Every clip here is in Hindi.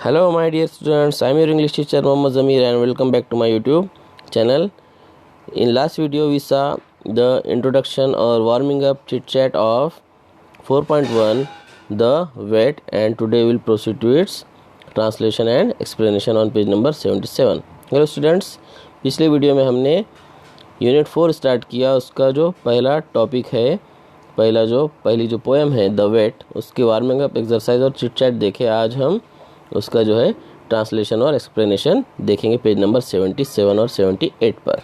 Hello my dear students, I am your English teacher Mohammad Zamir and welcome back to my YouTube channel. In last video we saw the introduction or warming up chit chat of 4.1 the wet, and today we will proceed to its translation and explanation on page number 77. Hello students, पिछले वीडियो में हमने यूनिट 4 स्टार्ट किया. उसका जो पहला टॉपिक है, पहली जो पोएम है द वेट, उसकी वार्मिंग अप एक्सरसाइज और चिट चैट देखे. आज हम उसका जो है ट्रांसलेशन और एक्सप्लेनेशन देखेंगे पेज नंबर 77 और 78 पर.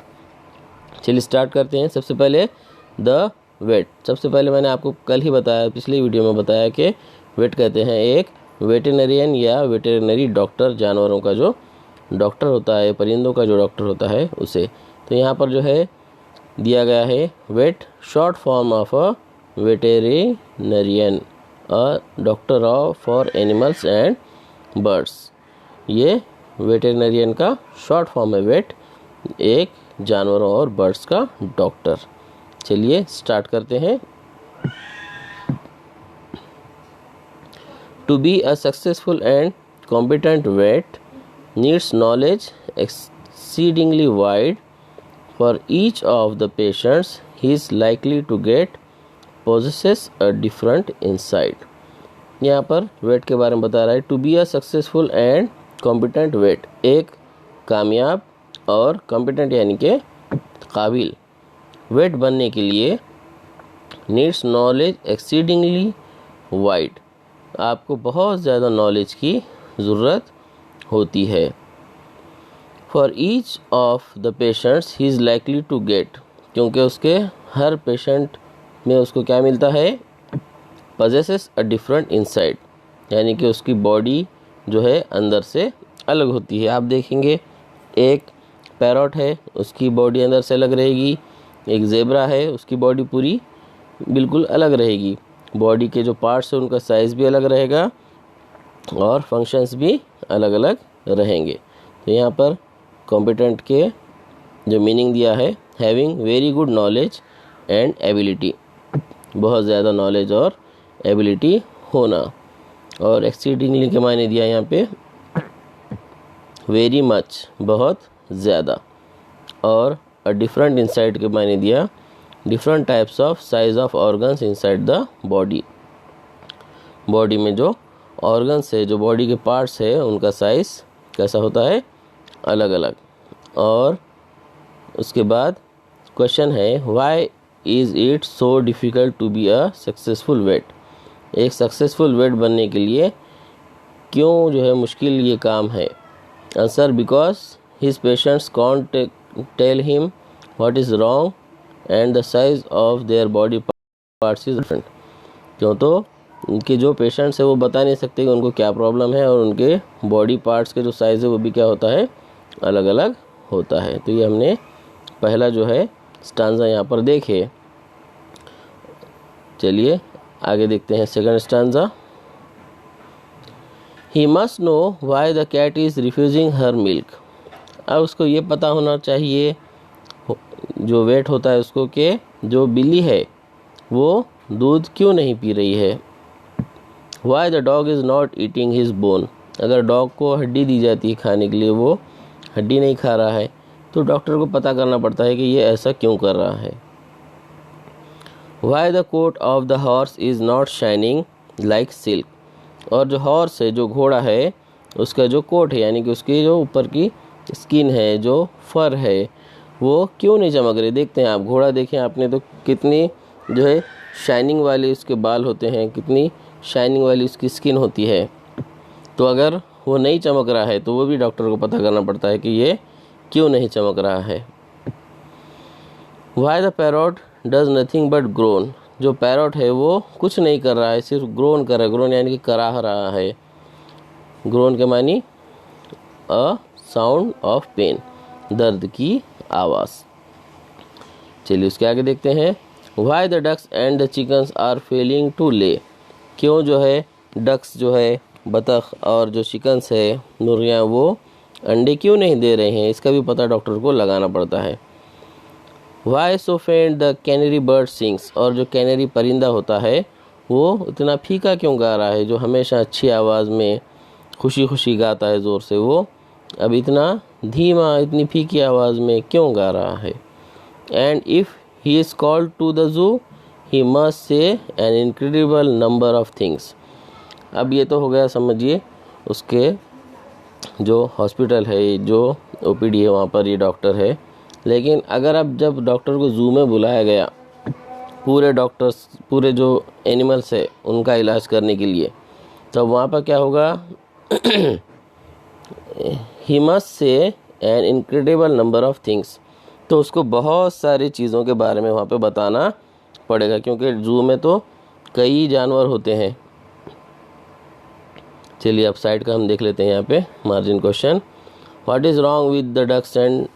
चलिए स्टार्ट करते हैं. सबसे पहले द वेट. सबसे पहले मैंने आपको कल ही बताया, पिछली वीडियो में बताया कि वेट कहते हैं एक वेटेरिनेरियन या वेटेरिनरी डॉक्टर, जानवरों का जो डॉक्टर होता है, परिंदों का जो डॉक्टर होता है उसे. तो यहाँ पर जो है दिया गया है vet, short form of a veterinarian, a doctor of for animals and birds. ये वेटेरिनेरियन का शॉर्ट फॉर्म है वेट, एक जानवरों और बर्ड्स का डॉक्टर. चलिए स्टार्ट करते हैं. To be a successful and competent vet needs knowledge exceedingly wide for each of the patients he is likely to get possesses a different insight. यहाँ पर वेट के बारे में बता रहा है. To be a successful and competent vet, एक कामयाब और कॉम्पिटेंट यानी कि काबिल वेट बनने के लिए नीड्स नॉलेज एक्सीडिंगली वाइड, आपको बहुत ज़्यादा नॉलेज की ज़रूरत होती है. For each of the patients he is likely to get, क्योंकि उसके हर पेशेंट में उसको क्या मिलता है, possesses a different inside, यानी कि उसकी बॉडी जो है अंदर से अलग होती है. आप देखेंगे एक पैरॉट है, उसकी बॉडी अंदर से अलग रहेगी. एक ज़ेब्रा है, उसकी बॉडी पूरी बिल्कुल अलग रहेगी. बॉडी के जो पार्ट्स हैं उनका साइज़ भी अलग रहेगा और फंक्शंस भी अलग अलग रहेंगे. तो यहाँ पर कॉम्पिटेंट के जो मीनिंग दिया है, having very good knowledge and ability, बहुत ज़्यादा नॉलेज और एबिलिटी होना. और एक्सीडिंगली के मायने दिया यहाँ पे वेरी मच, बहुत ज़्यादा. और अ डिफरेंट इनसाइड के मायने दिया different types of size of organs inside the body. Body में जो ऑर्गन्स है, जो बॉडी के पार्ट्स है, उनका साइज़ कैसा होता है, अलग अलग. और उसके बाद क्वेश्चन है why is it so difficult to be a successful vet. एक सक्सेसफुल वेट बनने के लिए क्यों जो है मुश्किल ये काम है. Answer because his patients can't tell him what is wrong and the size of their body parts is different. क्यों, तो उनके जो पेशेंट्स है वो बता नहीं सकते कि उनको क्या प्रॉब्लम है, और उनके बॉडी पार्ट्स के जो साइज़ है वो भी क्या होता है, अलग अलग होता है. तो ये हमने पहला जो है स्टांजा यहाँ पर देखे. चलिए आगे देखते हैं second stanza. He must know why the cat is refusing her milk. अब उसको ये पता होना चाहिए, जो वेट होता है उसको, कि जो बिल्ली है वो दूध क्यों नहीं पी रही है. Why the dog is not eating his bone. अगर डॉग को हड्डी दी जाती है खाने के लिए, वो हड्डी नहीं खा रहा है, तो डॉक्टर को पता करना पड़ता है कि ये ऐसा क्यों कर रहा है. Why the coat of the horse is not shining like silk. और जो हॉर्स है, जो घोड़ा है, उसका जो कोट है यानी कि उसकी जो ऊपर की स्किन है, जो फर है, वो क्यों नहीं चमक रही. देखते हैं आप, घोड़ा देखें आपने तो कितनी जो है शाइनिंग वाली उसके बाल होते हैं, कितनी शाइनिंग वाली उसकी स्किन होती है. तो अगर वो नहीं चमक रहा है तो वो भी डॉक्टर को पता करना पड़ता है कि ये क्यों नहीं चमक रहा है. Why the parrot does nothing but groan. जो पैरॉट है वो कुछ नहीं कर रहा है, सिर्फ ग्रोन कर रहा है. ग्रोन यानी कि कराह रहा है. ग्रोन के मानी अ साउंड ऑफ पेन, दर्द की आवाज़. चलिए उसके आगे देखते हैं. Why the ducks and the chickens are failing to lay. क्यों जो है डक्स जो है, बतख, और जो चिकन्स है, मुर्गियाँ, वो अंडे क्यों नहीं दे रहे हैं, इसका भी पता डॉक्टर को लगाना पड़ता है. वाई सो फेंट द कैनरी बर्ड सिंग्स. और जो कैनरी परिंदा होता है वो उतना फीका क्यों गा रहा है, जो हमेशा अच्छी आवाज़ में खुशी खुशी गाता है ज़ोर से, वो अब इतना धीमा, इतनी फीकी आवाज़ में क्यों गा रहा है। And if he is called to the zoo he must say an incredible number of things. अब ये तो हो गया, समझिए उसके जो हॉस्पिटल है, जो ओपीडी है, वहाँ पर ये डॉक्टर है। लेकिन अगर अब जब डॉक्टर को ज़ू में बुलाया गया, पूरे डॉक्टर्स, पूरे जो एनिमल्स है उनका इलाज करने के लिए, तो वहाँ पर क्या होगा, ही must say an incredible number of things. तो उसको बहुत सारी चीज़ों के बारे में वहाँ पे बताना पड़ेगा, क्योंकि ज़ू में तो कई जानवर होते हैं। चलिए अब साइड का हम देख लेते हैं यहाँ पे margin question. What is wrong with the ducks and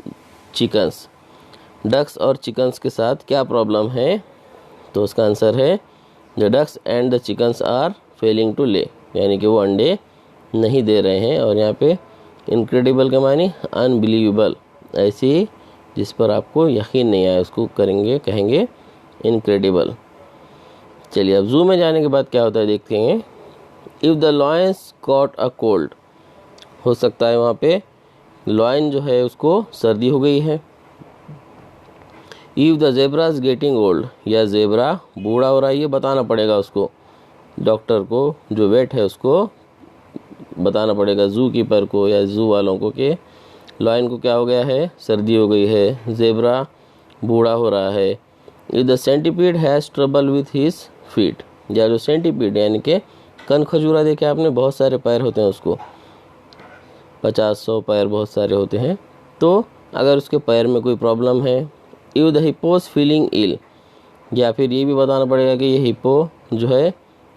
chickens. Ducks और चिकन्स के साथ क्या प्रॉब्लम है, तो उसका आंसर है the ducks and the chickens are failing to lay, यानी कि वो अंडे नहीं दे रहे हैं। और यहाँ पे इनक्रेडिबल के मानी अनबिलीवेबल, ऐसी जिस पर आपको यकीन नहीं आया उसको कहेंगे इनक्रेडिबल। चलिए अब ज़ू में जाने के बाद क्या होता है देखते हैं। If the lions caught a cold, हो सकता है वहाँ पे लॉयन जो है उसको सर्दी हो गई है। If the zebra is getting old, या ज़ेब्रा बूढ़ा हो रहा है, ये बताना पड़ेगा उसको, डॉक्टर को, जो वेट है उसको बताना पड़ेगा, ज़ू कीपर को या ज़ू वालों को, कि लॉयन को क्या हो गया है, सर्दी हो गई है, ज़ेब्रा बूढ़ा हो रहा है। If the centipede has trouble with his feet, या जो सेंटीपीड यानी कि कन खजूरा देखे आपने, बहुत सारे पैर होते हैं उसको, 50-100 पैर बहुत सारे होते हैं, तो अगर उसके पैर में कोई प्रॉब्लम है। इफ़ द हिप्पोज फीलिंग इल, या फिर ये भी बताना पड़ेगा कि ये हिप्पो जो है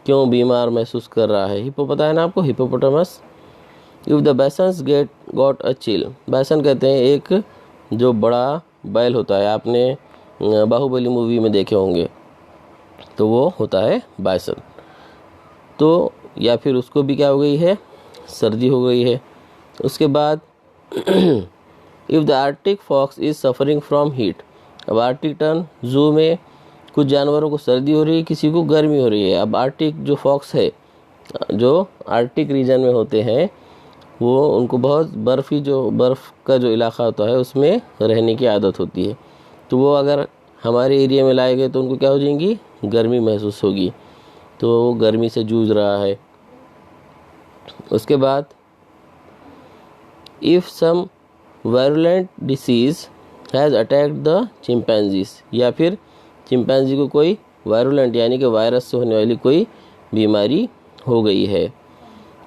क्यों बीमार महसूस कर रहा है। हिप्पो पता है ना आपको, hippopotamus. If the bisons got a chill, bison कहते हैं एक जो बड़ा बैल होता है, आपने बाहुबली मूवी में देखे होंगे, तो वो होता है बैसन। तो या फिर उसको भी क्या हो गई है, सर्दी हो गई है। उसके बाद if the arctic fox is suffering from heat, अब आर्टिक टर्न ज़ू में कुछ जानवरों को सर्दी हो रही है, किसी को गर्मी हो रही है। अब आर्टिक जो फॉक्स है, जो आर्टिक रीजन में होते हैं, वो उनको बहुत बर्फ़ का जो इलाका होता है उसमें रहने की आदत होती है, तो वो अगर हमारे एरिया में लाए गए तो उनको क्या हो जाएंगी, गर्मी महसूस होगी, तो वो गर्मी से जूझ रहा है। उसके बाद if some virulent disease has attacked the chimpanzees, या फिर चिंपैंजी को कोई वायरुलेंट यानी कि वायरस से होने वाली कोई बीमारी हो गई है।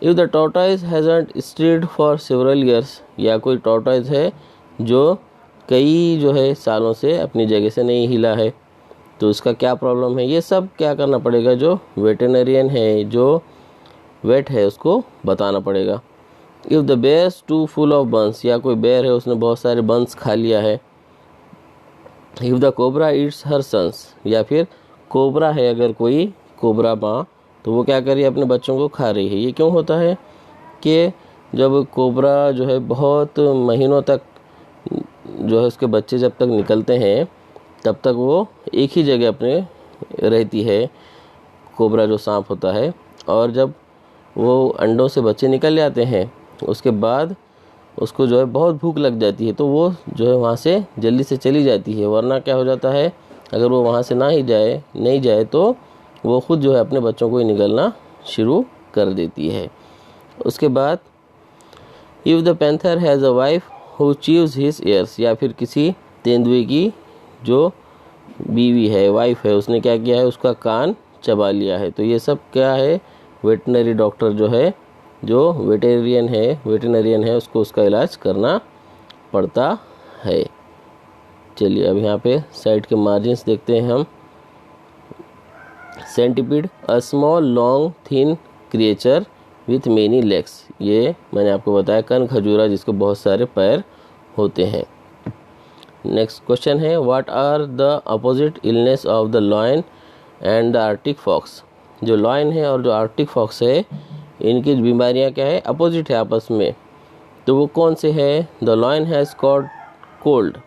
If the tortoise hasn't strayed for several years, या कोई टॉर्टॉइज है जो कई जो है सालों से अपनी जगह से नहीं हिला है, तो उसका क्या प्रॉब्लम है। ये सब क्या करना पड़ेगा, जो वेटेनरियन है, जो वेट है, उसको बताना पड़ेगा। If the bears too full of buns, या कोई बेयर है उसने बहुत सारे बंस खा लिया है। If the cobra eats her sons, या फिर कोबरा है अगर कोई कोबरा माँ, तो वो क्या कर रही है, अपने बच्चों को खा रही है। ये क्यों होता है कि जब कोबरा जो है बहुत महीनों तक जो है उसके बच्चे जब तक निकलते हैं तब तक वो एक ही जगह अपने रहती है, कोबरा जो सांप होता है, और जब वो अंडों से बच्चे निकल जाते हैं उसके बाद उसको जो है बहुत भूख लग जाती है, तो वो जो है वहाँ से जल्दी से चली जाती है। वरना क्या हो जाता है, अगर वो वहाँ से नहीं जाए तो वो खुद जो है अपने बच्चों को ही निकलना शुरू कर देती है। उसके बाद if the panther has a wife who chews his ears, या फिर किसी तेंदुए की जो बीवी है, वाइफ है, उसने क्या किया है, उसका कान चबा लिया है। तो ये सब क्या है, वेटनरी डॉक्टर जो है, जो वेटेरियन है उसको उसका इलाज करना पड़ता है। चलिए अब यहाँ पे साइड के मार्जिन्स देखते हैं हम। Centipede a small long thin creature with many legs, ये मैंने आपको बताया कन खजूरा जिसको बहुत सारे पैर होते हैं। नेक्स्ट क्वेश्चन है what are the opposite illness of the lion and the arctic fox. जो लॉयन है और जो आर्टिक फॉक्स है, इनकी बीमारियां क्या है, अपोजिट है आपस में, तो वो कौन से है। The lion has caught cold,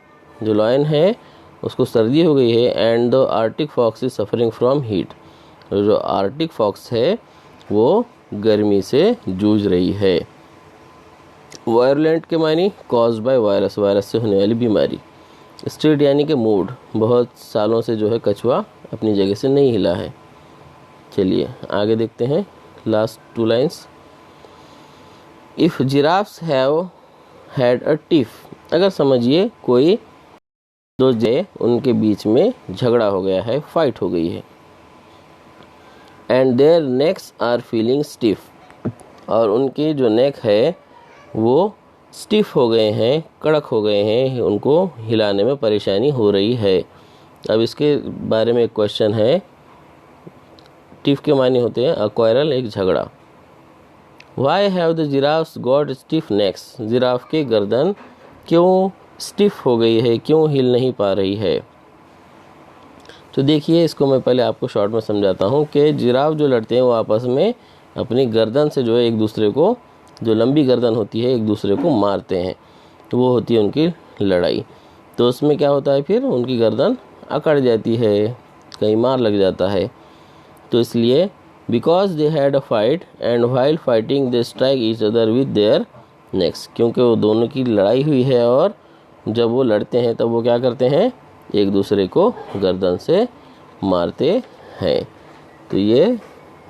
जो लॉयन है उसको सर्दी हो गई है, and the arctic fox is suffering from heat, जो आर्टिक फॉक्स है वो गर्मी से जूझ रही है। वायलेंट के मानी कॉज बाय वायरस, वायरस से होने वाली बीमारी। स्ट्रीट यानी कि मूड, बहुत सालों से जो है कछुआ अपनी जगह से नहीं हिला है। चलिए आगे देखते हैं last 2 lines. If giraffes have had a tiff, अगर समझिए कोई दो जे उनके बीच में झगड़ा हो गया है, फाइट हो गई है। And their necks are feeling stiff, और उनके जो नेक है वो स्टिफ हो गए हैं, कड़क हो गए हैं, उनको हिलाने में परेशानी हो रही है। अब इसके बारे में एक क्वेश्चन है। टिफ के माने होते हैं अक्वायरल, एक झगड़ा। Why have the giraffes got stiff next, giraffe के गर्दन क्यों स्टिफ हो गई है, क्यों हिल नहीं पा रही है। तो देखिए इसको मैं पहले आपको शॉर्ट में समझाता हूँ कि जिराफ जो लड़ते हैं वो आपस में अपनी गर्दन से जो है एक दूसरे को, जो लंबी गर्दन होती है, एक दूसरे को मारते हैं, तो वो होती है उनकी लड़ाई। तो उसमें क्या होता है, फिर उनकी गर्दन अकड़ जाती है, कहीं मार लग जाता है। तो इसलिए because they had a fight and while fighting they strike each other with their next, क्योंकि वो दोनों की लड़ाई हुई है और जब वो लड़ते हैं तब वो क्या करते हैं, एक दूसरे को गर्दन से मारते हैं। तो ये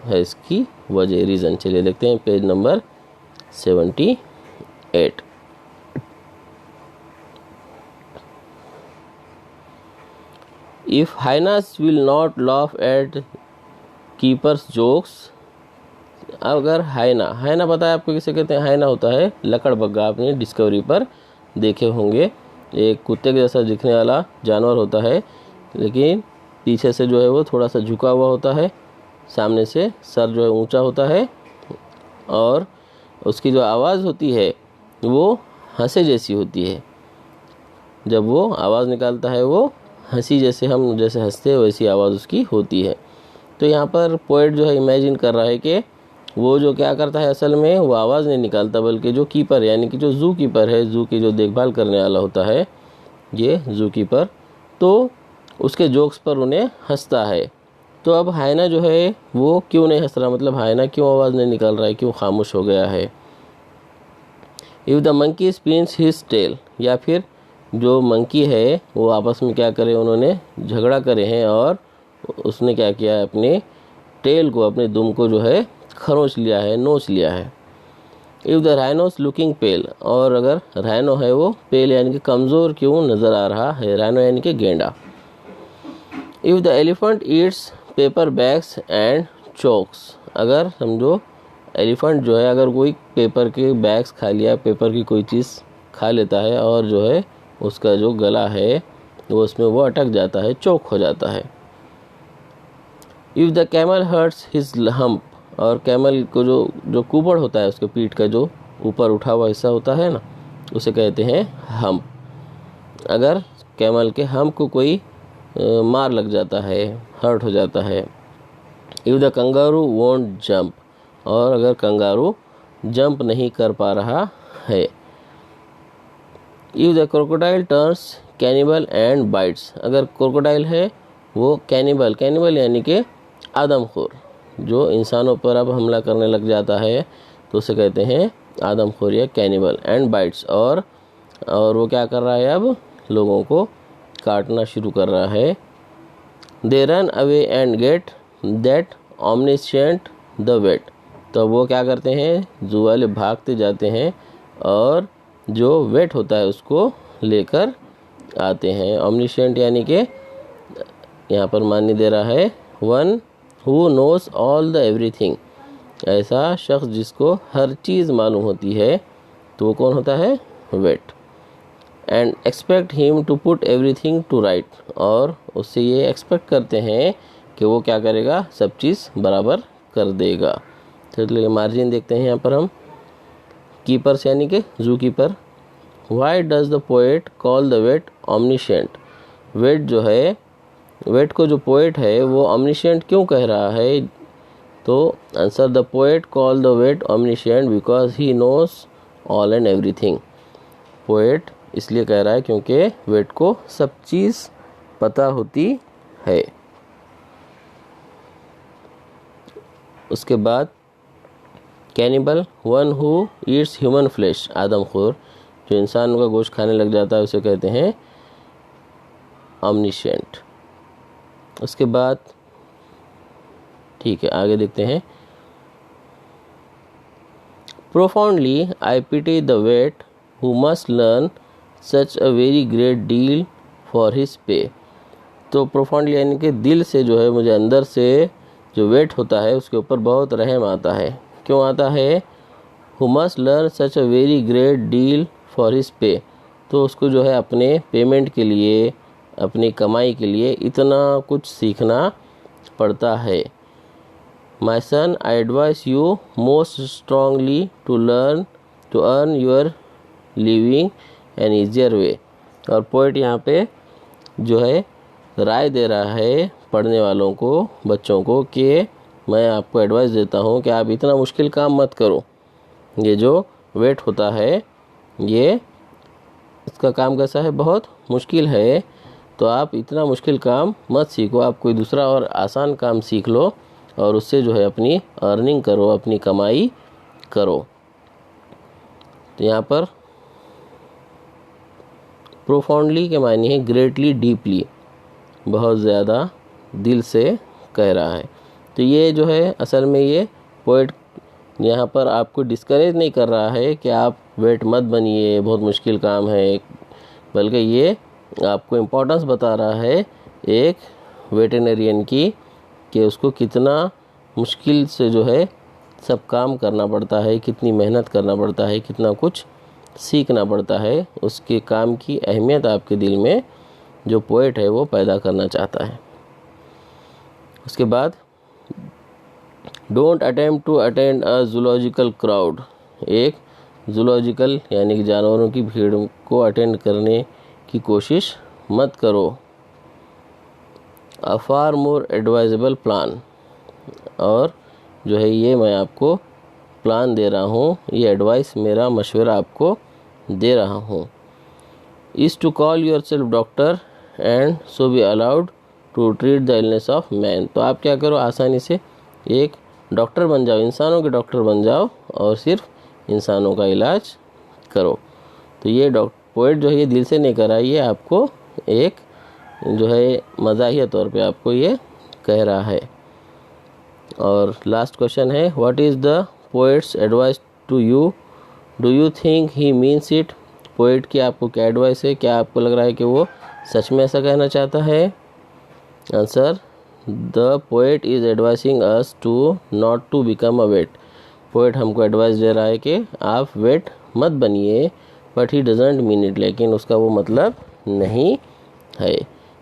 है इसकी वजह, रीज़न। चलिए देखते हैं page number 78। If hyenas will not laugh at keepers jokes, अगर हाइना पता है आपको किसे कहते हैं? हाइना होता है लकड़बग्गा, आपने डिस्कवरी पर देखे होंगे। एक कुत्ते के जैसा दिखने वाला जानवर होता है, लेकिन पीछे से जो है वो थोड़ा सा झुका हुआ होता है, सामने से सर जो है ऊंचा होता है, और उसकी जो आवाज़ होती है वो हंसे जैसी होती है। जब वो आवाज़ निकालता है वो हंसी जैसे, हम जैसे हंसते हैं वैसी आवाज़ उसकी होती है। तो यहाँ पर पोएट जो है इमेजिन कर रहा है कि वो जो क्या करता है, असल में वो आवाज़ नहीं निकालता, बल्कि जो कीपर यानी कि जो ज़ू कीपर है, ज़ू की जो देखभाल करने वाला होता है ये ज़ू कीपर, तो उसके जोक्स पर उन्हें हंसता है। तो अब हाइना जो है वो क्यों नहीं हंस रहा, मतलब हाइना क्यों आवाज़ नहीं निकाल रहा है, क्यों खामोश हो गया है। If the monkey spins his tail, या फिर जो मंकी है वो आपस में क्या करे, उन्होंने झगड़ा करे हैं और उसने क्या किया है, अपने टेल को, अपने दुम को जो है खरोंच लिया है, नोच लिया है। इफ़ द राइनोस लुकिंग पेल, और अगर राइनो है वो पेल यानी कि कमज़ोर क्यों नज़र आ रहा है, राइनो यानी कि गेंडा। If the elephant Yeats paper bags and chokes, अगर समझो एलिफेंट जो है अगर कोई पेपर के बैग्स खा लिया, पेपर की कोई चीज़ खा लेता है और जो है उसका जो गला है वो उसमें वो अटक जाता है, चोक हो जाता है। If the camel hurts his hump, और कैमल को जो कुबड़ होता है, उसके पीठ का जो ऊपर उठा हुआ हिस्सा होता है ना, उसे कहते हैं हम्प। अगर कैमल के हम्प को कोई मार लग जाता है, हर्ट हो जाता है। If the kangaroo won't jump, और अगर कंगारू जंप नहीं कर पा रहा है। If the crocodile turns cannibal and bytes, अगर क्रोकोडाइल है वो कैनिबल यानी कि आदमखोर, जो इंसानों पर अब हमला करने लग जाता है तो उसे कहते हैं आदमखोर या कैनिबल, एंड बाइट्स, और वो क्या कर रहा है, अब लोगों को काटना शुरू कर रहा है। They ran away and get that omniscient the wait, तो वो क्या करते हैं, जू वाले भागते जाते हैं और जो वेट होता है उसको लेकर आते हैं। ऑमनिशेंट यानी कि यहाँ पर मान्य दे रहा है one who knows all the everything, ऐसा शख्स जिसको हर चीज़ मालूम होती है, तो वो कौन होता है, vet. And expect him to put everything to right, और उससे ये एक्सपेक्ट करते हैं कि वो क्या करेगा, सब चीज़ बराबर कर देगा। चलिए मार्जिन देखते हैं यहाँ पर हम। कीपर्स यानी कि zoo keeper. Why does the poet call the wait omniscient, wait जो है, वेट को जो पोएट है वो ऑमनिशेंट क्यों कह रहा है, तो answer the poet call the wait omniscient because he knows all and everything, poet इसलिए कह रहा है क्योंकि वेट को सब चीज़ पता होती है। उसके बाद cannibal, one who eats human flesh, आदमखोर, जो इंसान का गोश्त खाने लग जाता है उसे कहते हैं ऑमनिशेंट। उसके बाद ठीक है, आगे देखते हैं। Profoundly I pity the vet who must learn such a very great deal for his pay. तो प्रोफाउंडली यानी कि दिल से जो है, मुझे अंदर से जो वेट होता है उसके ऊपर बहुत रहम आता है। क्यों आता है? Who must learn such a very great deal for his pay, तो उसको जो है अपने पेमेंट के लिए, अपनी कमाई के लिए इतना कुछ सीखना पड़ता है। My son, I advise you most strongly to earn your living an easier way. और पोइट यहाँ पे जो है राय दे रहा है पढ़ने वालों को, बच्चों को, कि मैं आपको एडवाइस देता हूँ कि आप इतना मुश्किल काम मत करो। ये जो वेट होता है, ये इसका काम कैसा है? बहुत मुश्किल है। तो आप इतना मुश्किल काम मत सीखो, आप कोई दूसरा और आसान काम सीख लो और उससे जो है अपनी अर्निंग करो, अपनी कमाई करो। तो यहाँ पर प्रोफाउंडली के मायने है ग्रेटली, डीपली, बहुत ज़्यादा दिल से कह रहा है। तो ये जो है असल में ये पोएट यहाँ पर आपको डिस्करेज नहीं कर रहा है कि आप वेट मत बनिए, बहुत मुश्किल काम है, बल्कि ये आपको इम्पोर्टेंस बता रहा है एक वेटरनरियन की, कि उसको कितना मुश्किल से जो है सब काम करना पड़ता है, कितनी मेहनत करना पड़ता है, कितना कुछ सीखना पड़ता है। उसके काम की अहमियत आपके दिल में जो पोएट है वो पैदा करना चाहता है। उसके बाद don't attempt to attend a zoological crowd, एक जूलॉजिकल यानी कि जानवरों की भीड़ को अटेंड करने की कोशिश मत करो। अ फार मोर एडवाइजेबल प्लान, और जो है ये मैं आपको प्लान दे रहा हूँ, ये एडवाइस, मेरा मशवरा आपको दे रहा हूँ। Is to call yourself doctor and so be allowed to treat the illness of man. तो आप क्या करो, आसानी से एक डॉक्टर बन जाओ, इंसानों के डॉक्टर बन जाओ और सिर्फ इंसानों का इलाज करो। तो ये पोएट जो है ये दिल से नहीं कर रहा है, ये आपको एक जो है मज़ाहिया तौर पे आपको ये कह रहा है। और लास्ट क्वेश्चन है, what is the poet's advice to you, do you think he means it. Poet की आपको क्या एडवाइस है, क्या आपको लग रहा है कि वो सच में ऐसा कहना चाहता है? Answer, the poet is advising us to not to become a vet. Poet हमको एडवाइस दे रहा है कि आप वेट मत बनिए, but he doesn't mean it, लेकिन उसका वो मतलब नहीं है।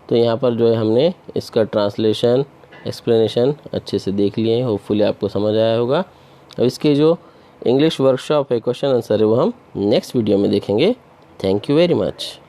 तो यहाँ पर जो है हमने इसका ट्रांसलेशन, एक्सप्लेनेशन अच्छे से देख लिए हैं, होपफुली आपको समझ आया होगा। अब इसके जो इंग्लिश वर्कशॉप है, क्वेश्चन आंसर है, वो हम नेक्स्ट वीडियो में देखेंगे। Thank you very much.